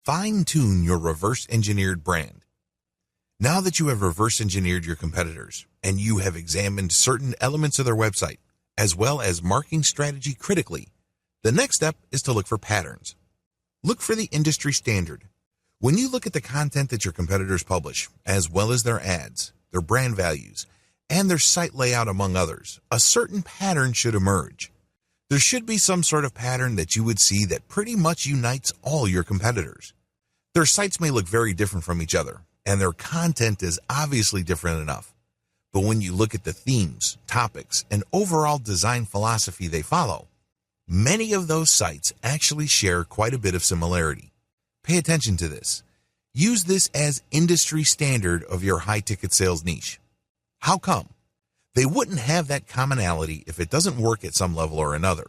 Fine-tune your reverse-engineered brand. Now that you have reverse-engineered your competitors and you have examined certain elements of their website, as well as marketing strategy critically, the next step is to look for patterns. Look for the industry standard. When you look at the content that your competitors publish, as well as their ads, their brand values, and their site layout among others, a certain pattern should emerge. There should be some sort of pattern that you would see that pretty much unites all your competitors. Their sites may look very different from each other, and their content is obviously different enough. But when you look at the themes, topics, and overall design philosophy they follow, many of those sites actually share quite a bit of similarity. Pay attention to this. Use this as industry standard of your high-ticket sales niche. How come? They wouldn't have that commonality if it doesn't work at some level or another.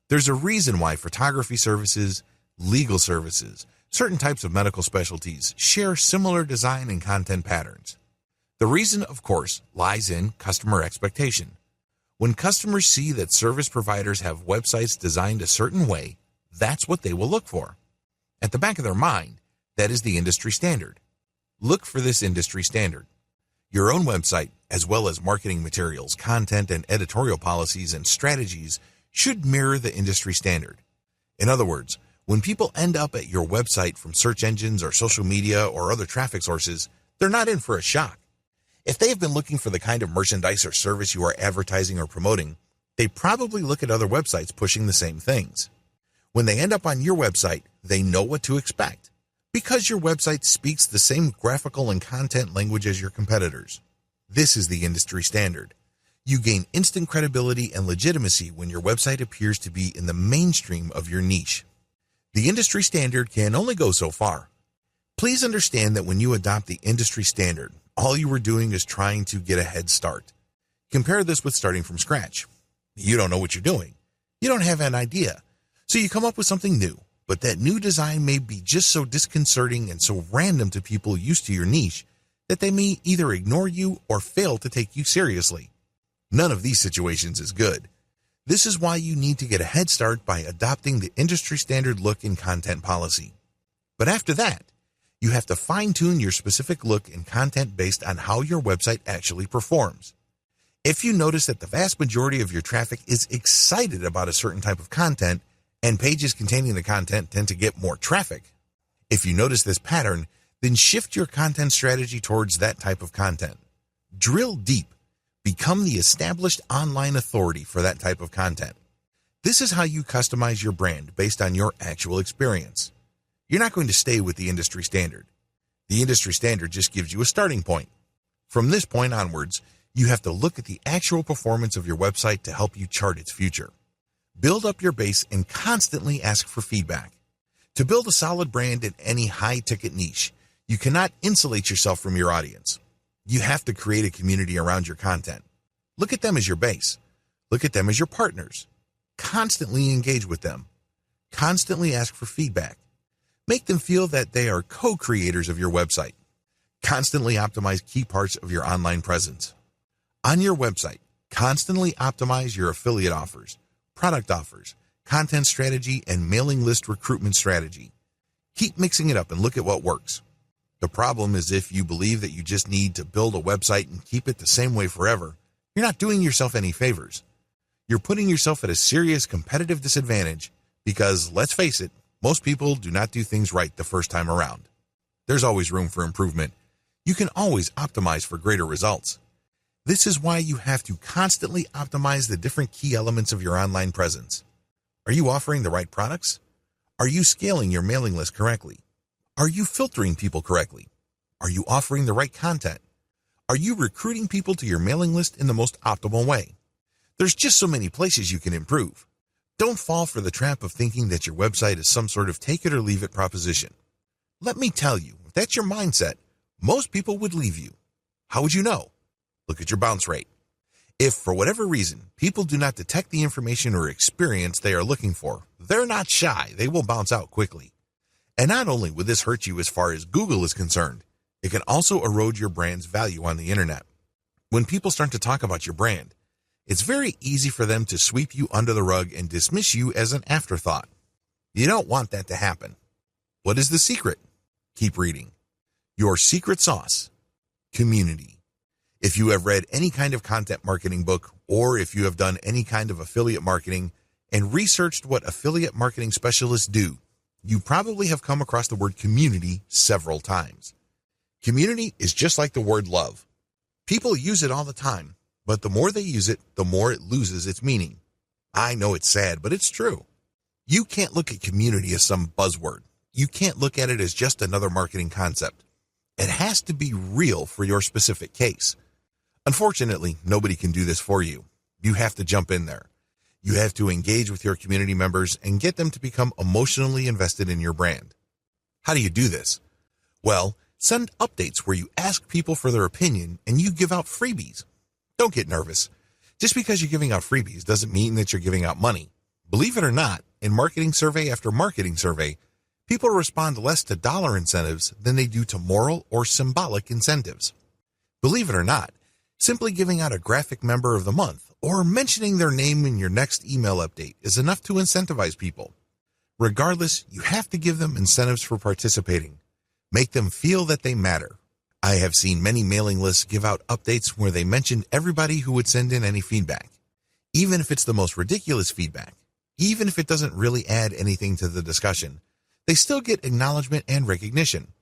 There's a reason why photography services, legal services, certain types of medical specialties share similar design and content patterns. The reason, of course, lies in customer expectation. When customers see that service providers have websites designed a certain way, that's what they will look for. At the back of their mind, that is the industry standard. Look for this industry standard. Your own website, as well as marketing materials, content, and editorial policies and strategies should mirror the industry standard. In other words, when people end up at your website from search engines or social media or other traffic sources, they're not in for a shock. If they have been looking for the kind of merchandise or service you are advertising or promoting, they probably look at other websites pushing the same things. When they end up on your website, they know what to expect, because your website speaks the same graphical and content language as your competitors. This is the industry standard. You gain instant credibility and legitimacy when your website appears to be in the mainstream of your niche. The industry standard can only go so far. Please understand that when you adopt the industry standard, all you are doing is trying to get a head start. Compare this with starting from scratch. You don't know what you're doing. You don't have an idea. So you come up with something new, but that new design may be just so disconcerting and so random to people used to your niche that they may either ignore you or fail to take you seriously. None of these situations is good. This is why you need to get a head start by adopting the industry standard look and content policy. But after that, you have to fine-tune your specific look and content based on how your website actually performs. If you notice that the vast majority of your traffic is excited about a certain type of content, and pages containing the content tend to get more traffic, if you notice this pattern, then shift your content strategy towards that type of content. Drill deep. Become the established online authority for that type of content. This is how you customize your brand based on your actual experience. You're not going to stay with the industry standard. The industry standard just gives you a starting point. From this point onwards, you have to look at the actual performance of your website to help you chart its future. Build up your base and constantly ask for feedback. To build a solid brand in any high-ticket niche, you cannot insulate yourself from your audience. You have to create a community around your content. Look at them as your base. Look at them as your partners. Constantly engage with them. Constantly ask for feedback. Make them feel that they are co-creators of your website. Constantly optimize key parts of your online presence. On your website, constantly optimize your affiliate offers, product offers, content strategy, and mailing list recruitment strategy. Keep mixing it up and look at what works. The problem is if you believe that you just need to build a website and keep it the same way forever, you're not doing yourself any favors. You're putting yourself at a serious competitive disadvantage because, let's face it, most people do not do things right the first time around. There's always room for improvement. You can always optimize for greater results. This is why you have to constantly optimize the different key elements of your online presence. Are you offering the right products? Are you scaling your mailing list correctly? Are you filtering people correctly? Are you offering the right content? Are you recruiting people to your mailing list in the most optimal way? There's just so many places you can improve. Don't fall for the trap of thinking that your website is some sort of take it or leave it proposition. Let me tell you, if that's your mindset, most people would leave you. How would you know? Look at your bounce rate. If, for whatever reason, people do not detect the information or experience they are looking for, they're not shy. They will bounce out quickly. And not only would this hurt you as far as Google is concerned, it can also erode your brand's value on the internet. When people start to talk about your brand, it's very easy for them to sweep you under the rug and dismiss you as an afterthought. You don't want that to happen. What is the secret? Keep reading. Your secret sauce. Community. If you have read any kind of content marketing book, or if you have done any kind of affiliate marketing and researched what affiliate marketing specialists do, you probably have come across the word community several times. Community is just like the word love. People use it all the time, but the more they use it, the more it loses its meaning. I know it's sad, but it's true. You can't look at community as some buzzword. You can't look at it as just another marketing concept. It has to be real for your specific case. Unfortunately, nobody can do this for you. You have to jump in there. You have to engage with your community members and get them to become emotionally invested in your brand. How do you do this? Well, send updates where you ask people for their opinion and you give out freebies. Don't get nervous. Just because you're giving out freebies doesn't mean that you're giving out money. Believe it or not, in marketing survey after marketing survey, people respond less to dollar incentives than they do to moral or symbolic incentives. Believe it or not, simply giving out a graphic member of the month or mentioning their name in your next email update is enough to incentivize people. Regardless, you have to give them incentives for participating. Make them feel that they matter. I have seen many mailing lists give out updates where they mentioned everybody who would send in any feedback. Even if it's the most ridiculous feedback, even if it doesn't really add anything to the discussion, they still get acknowledgement and recognition.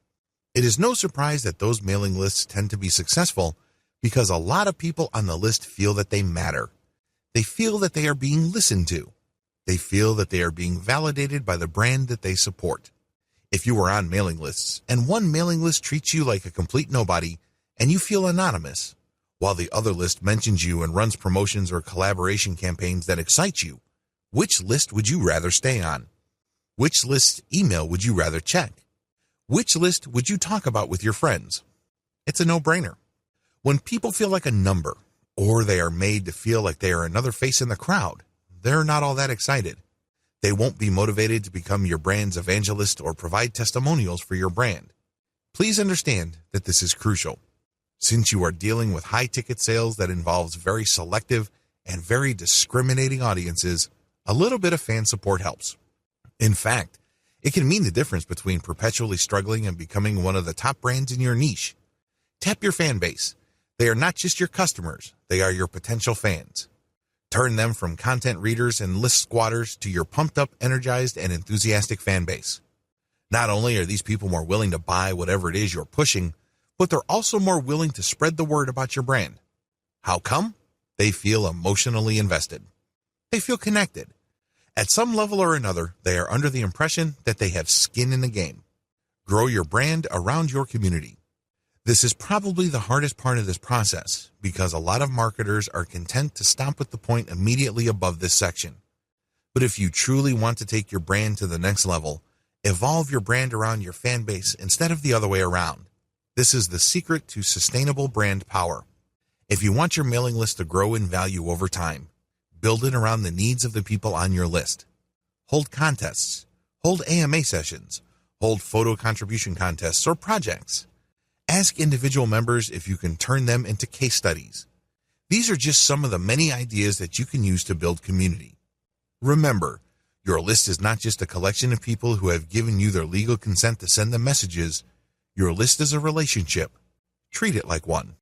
It is no surprise that those mailing lists tend to be successful because a lot of people on the list feel that they matter. They feel that they are being listened to. They feel that they are being validated by the brand that they support. If you are on mailing lists and one mailing list treats you like a complete nobody and you feel anonymous, while the other list mentions you and runs promotions or collaboration campaigns that excite you, which list would you rather stay on? Which list email would you rather check? Which list would you talk about with your friends? It's a no-brainer. When people feel like a number, or they are made to feel like they are another face in the crowd, they're not all that excited. They won't be motivated to become your brand's evangelist or provide testimonials for your brand. Please understand that this is crucial. Since you are dealing with high-ticket sales that involves very selective and very discriminating audiences, a little bit of fan support helps. In fact, it can mean the difference between perpetually struggling and becoming one of the top brands in your niche. Tap your fan base. They are not just your customers, they are your potential fans. Turn them from content readers and list squatters to your pumped up, energized, and enthusiastic fan base. Not only are these people more willing to buy whatever it is you're pushing, but they're also more willing to spread the word about your brand. How come? They feel emotionally invested. They feel connected. At some level or another, they are under the impression that they have skin in the game. Grow your brand around your community. This is probably the hardest part of this process because a lot of marketers are content to stop at the point immediately above this section. But if you truly want to take your brand to the next level, evolve your brand around your fan base instead of the other way around. This is the secret to sustainable brand power. If you want your mailing list to grow in value over time, build it around the needs of the people on your list. Hold contests, hold AMA sessions, hold photo contribution contests or projects. Ask individual members if you can turn them into case studies. These are just some of the many ideas that you can use to build community. Remember, your list is not just a collection of people who have given you their legal consent to send them messages. Your list is a relationship. Treat it like one.